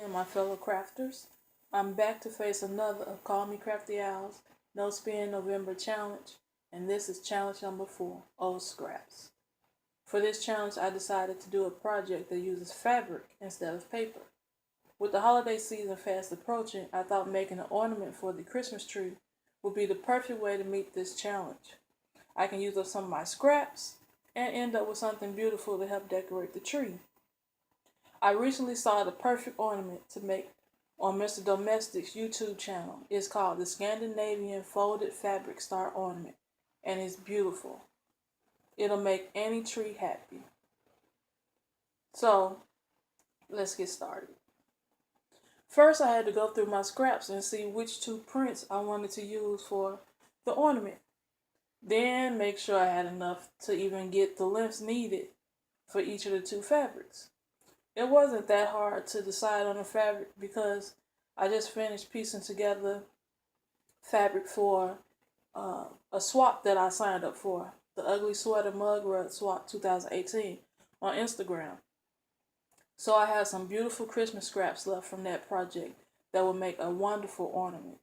And my fellow crafters, I'm back to face another of Call Me Crafty Owl's No Spin November challenge, and this is challenge number 4, Old Scraps. For this challenge, I decided to do a project that uses fabric instead of paper. With the holiday season fast approaching, I thought making an ornament for the Christmas tree would be the perfect way to meet this challenge. I can use up some of my scraps and end up with something beautiful to help decorate the tree. I recently saw the perfect ornament to make on Mr. Domestic's YouTube channel. It's called the Scandinavian Folded Fabric Star Ornament, and it's beautiful. It'll make any tree happy. So, let's get started. First, I had to go through my scraps and see which two prints I wanted to use for the ornament. Then, make sure I had enough to even get the lengths needed for each of the two fabrics. It wasn't that hard to decide on the fabric because I just finished piecing together fabric for a swap that I signed up for, the Ugly Sweater Mug Rug Swap 2018 on Instagram. So I have some beautiful Christmas scraps left from that project that will make a wonderful ornament.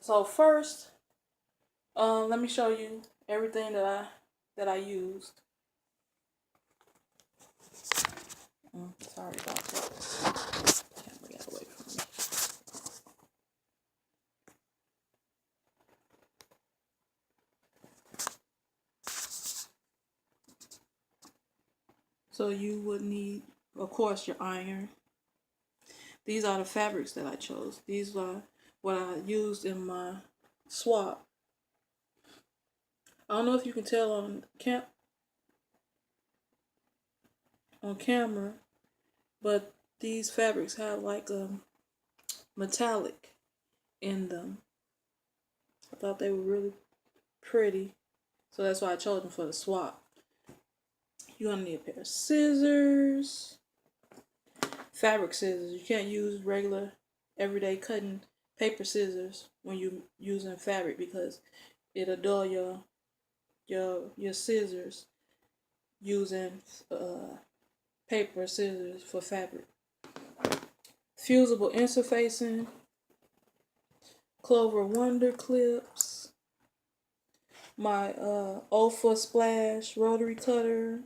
So first, let me show you everything that I used. Sorry about that. Camera got away from me. So you would need, of course, your iron. These are the fabrics that I chose. These are what I used in my swap. I don't know if you can tell on camera, but these fabrics have like a metallic in them. I thought they were really pretty, so that's why I chose them for the swap. You're gonna need a pair of scissors, fabric scissors. You can't use regular everyday cutting paper scissors when you're using fabric because it'll dull your scissors using paper scissors for fabric. Fusible interfacing, Clover Wonder clips, my Olfa Splash rotary cutter,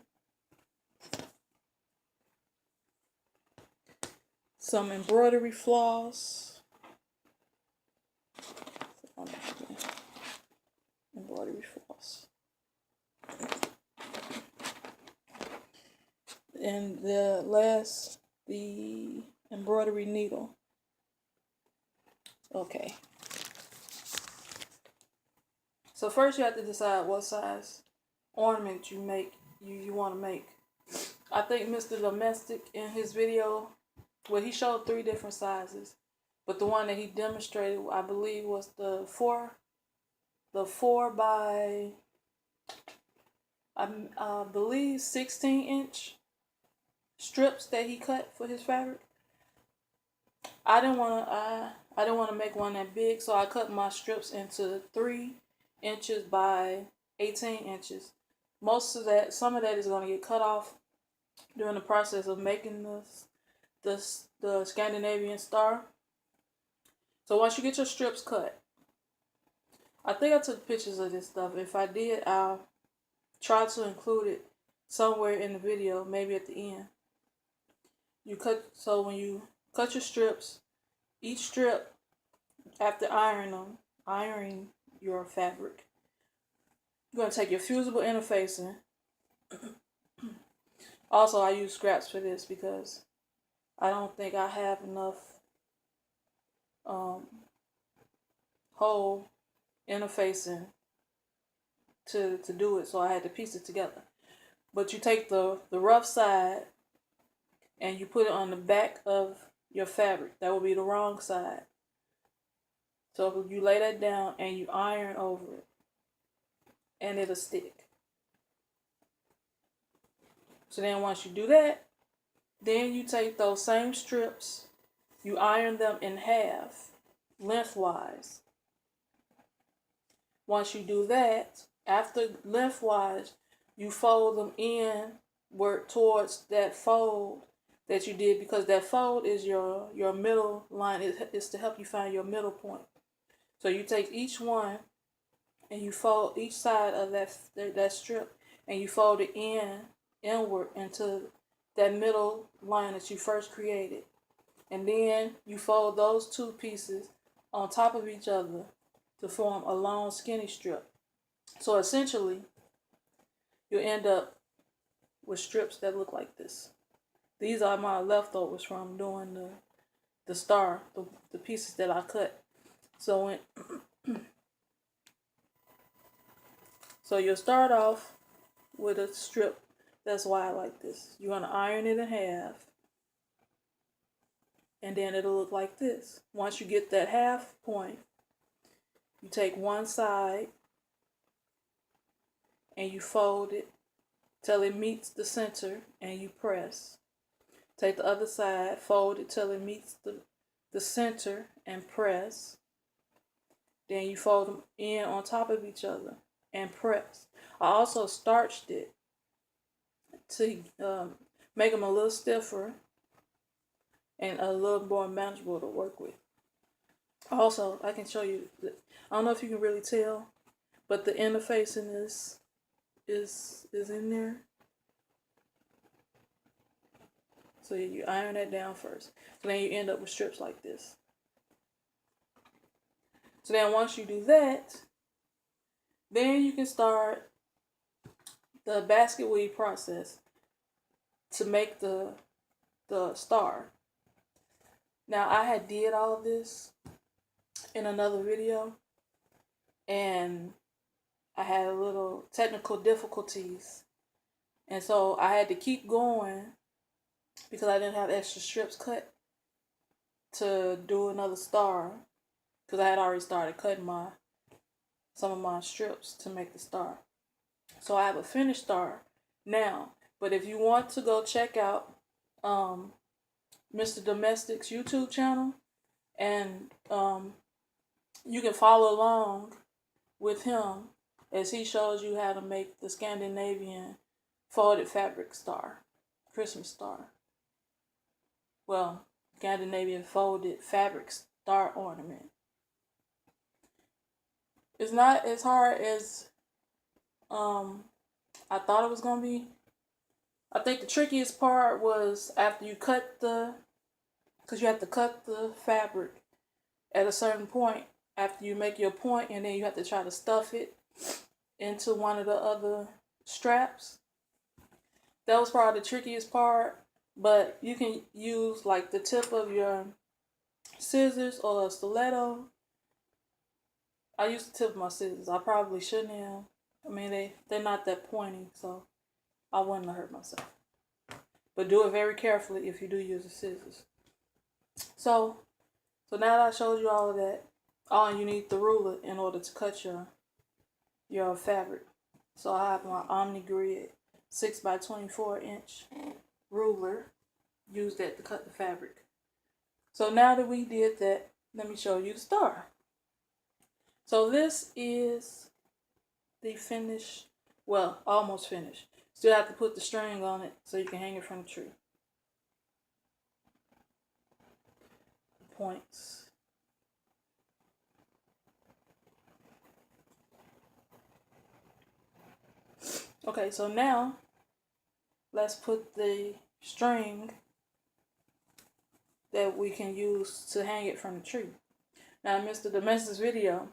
some embroidery floss, embroidery floss, and the embroidery needle. Okay. So first you have to decide what size ornament you want to make. I think Mr. Domestic in his video, well, he showed 3 different sizes, but the one that he demonstrated, I believe, was the 4 by, I believe, 16-inch strips that he cut for his fabric. I didn't want to make one that big, so I cut my strips into 3 inches by 18 inches. Some of that is going to get cut off during the process of making the Scandinavian star. So once you get your strips cut, I think I took pictures of this stuff. If I did, I'll try to include it somewhere in the video, maybe at the end. So when you cut your strips, each strip, after ironing your fabric, you're going to take your fusible interfacing. Also, I use scraps for this because I don't think I have enough whole interfacing to do it, so I had to piece it together. But you take the rough side and you put it on the back of your fabric. That will be the wrong side. So you lay that down and you iron over it, and it'll stick. So then once you do that, then you take those same strips, you iron them in half, lengthwise. Once you do that, after lengthwise, you fold them in, work towards that fold that you did, because that fold is your middle line. It's to help you find your middle point. So you take each one and you fold each side of that strip, and you fold it inward into that middle line that you first created. And then you fold those two pieces on top of each other to form a long skinny strip. So essentially, you'll end up with strips that look like this. These are my leftovers from doing the star, the pieces that I cut. So so you'll start off with a strip that's wide like this. You're gonna iron it in half, and then it'll look like this. Once you get that half point, you take one side and you fold it till it meets the center, and you press. Take the other side, fold it till it meets the center, and press. Then you fold them in on top of each other and press. I also starched it to make them a little stiffer and a little more manageable to work with. Also, I can show you, I don't know if you can really tell, but the interface in this is in there. So you iron that down first. So then you end up with strips like this. So then once you do that, then you can start the basket weave process to make the star. Now I had did all this in another video, and I had a little technical difficulties, and so I had to keep going because I didn't have extra strips cut to do another star, because I had already started cutting some of my strips to make the star. So I have a finished star now. But if you want to go check out Mr. Domestic's YouTube channel, and you can follow along with him as he shows you how to make the Scandinavian folded fabric star, Christmas star. Well, Scandinavian folded fabric star ornament. It's not as hard as I thought it was gonna be. I think the trickiest part was after you cut because you have to cut the fabric at a certain point after you make your point, and then you have to try to stuff it into one of the other straps. That was probably the trickiest part, but you can use like the tip of your scissors or a stiletto. I used the tip of my scissors. I probably shouldn't have. I mean, they're not that pointy, so I wouldn't have hurt myself. But do it very carefully if you do use the scissors. So now that I showed you all of that, you need the ruler in order to cut your fabric. So I have my Omni Grid 6x24 inch ruler. Use that to cut the fabric. So now that we did that, let me show you the star. So this is the finished, well, almost finished. Still have to put the string on it so you can hang it from the tree. Points. Okay, so now let's put the string that we can use to hang it from the tree. Now, Mr. Domestic's video,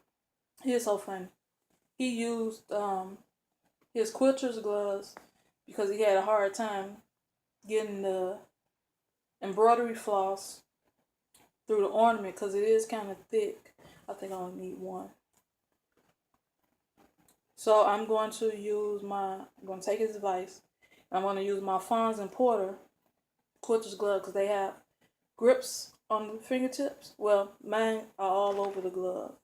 he is so funny. He used his quilter's gloves because he had a hard time getting the embroidery floss through the ornament because it is kind of thick. I think I only need one. So I'm going to take his advice. I'm going to use my Fons and Porter quilter's glove because they have grips on the fingertips. Well, mine are all over the glove.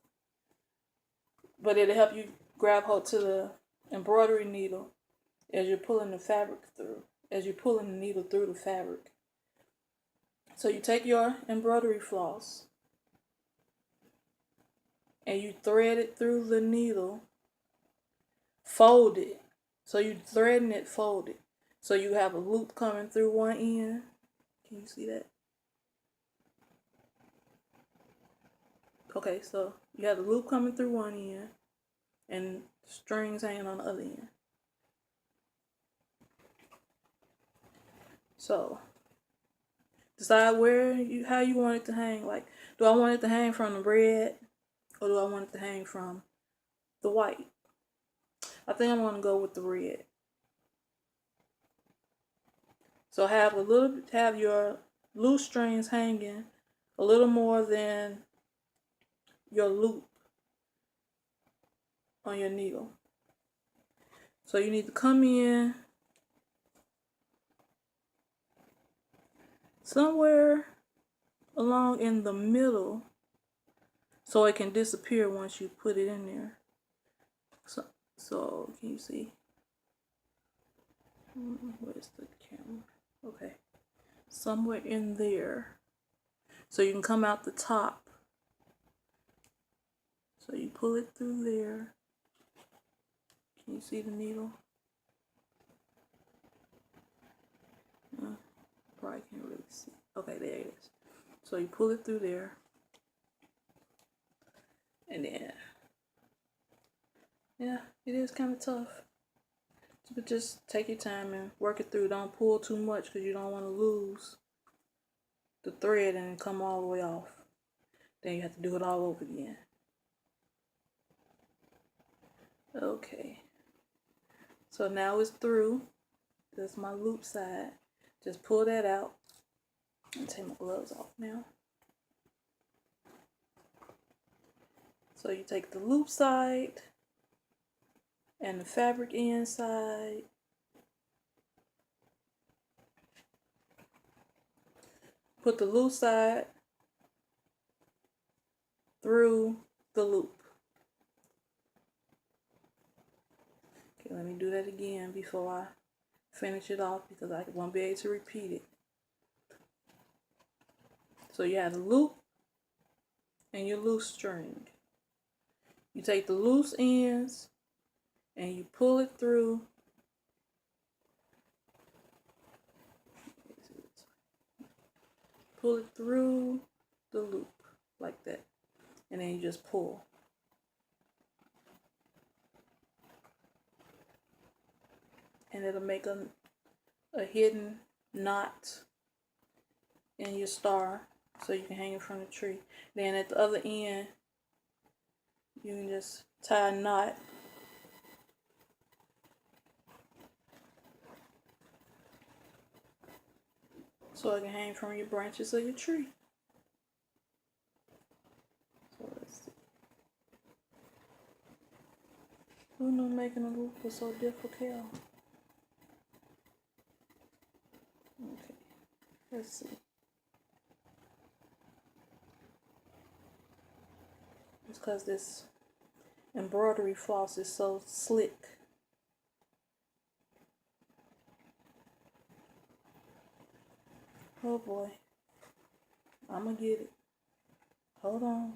But it'll help you grab hold to the embroidery needle as you're pulling the fabric through, as you're pulling the needle through the fabric. So you take your embroidery floss and you thread it through the needle, fold it. So you're threading it folded. So you have a loop coming through one end. Can you see that? Okay, so you have the loop coming through one end and strings hanging on the other end. So decide how you want it to hang. Like, do I want it to hang from the red or do I want it to hang from the white? I think I'm gonna go with the red. So have your loose strings hanging a little more than your loop on your needle. So you need to come in somewhere along in the middle so it can disappear once you put it in there. So can you see? Where's the camera? Okay, somewhere in there. So you can come out the top. So you pull it through there. Can you see the needle? Probably can't really see. Okay, there it is. So you pull it through there. And then, yeah, it is kind of tough. But just take your time and work it through. Don't pull too much because you don't want to lose the thread and come all the way off. Then you have to do it all over again. Okay. So now it's through. That's my loop side. Just pull that out. And take my gloves off now. So you take the loop side and the fabric inside. Put the loose side through the loop. Okay, let me do that again before I finish it off because I won't be able to repeat it. So you have the loop and your loose string. You take the loose ends and you pull it through. Pull it through the loop like that. And then you just pull. And it'll make a hidden knot in your star so you can hang it from the tree. Then at the other end, you can just tie a knot. So it can hang from your branches of your tree. So let's see. Who knew making a loop was so difficult? Okay, let's see. It's because this embroidery floss is so slick. Oh boy, I'm gonna get it. Hold on.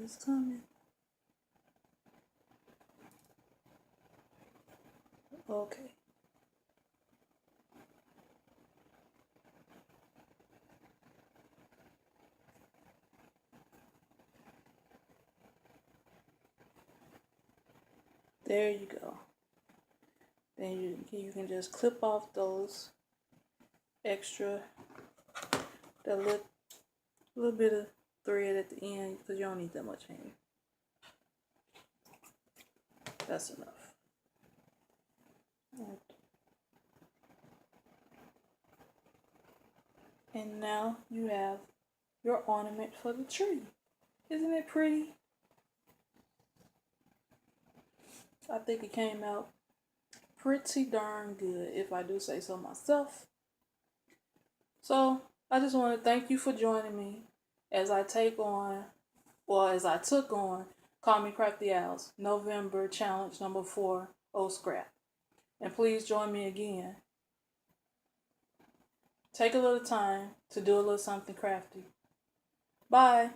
It's coming. Okay. There you go. Then you can just clip off those extra, that little bit of thread at the end because you don't need that much hanging. That's enough. And now you have your ornament for the tree. Isn't it pretty? I think it came out pretty darn good, if I do say so myself. So I just want to thank you for joining me as I took on Call Me Crafty Owls November challenge number 4, Oh Scrap. And please join me again. Take a little time to do a little something crafty. Bye.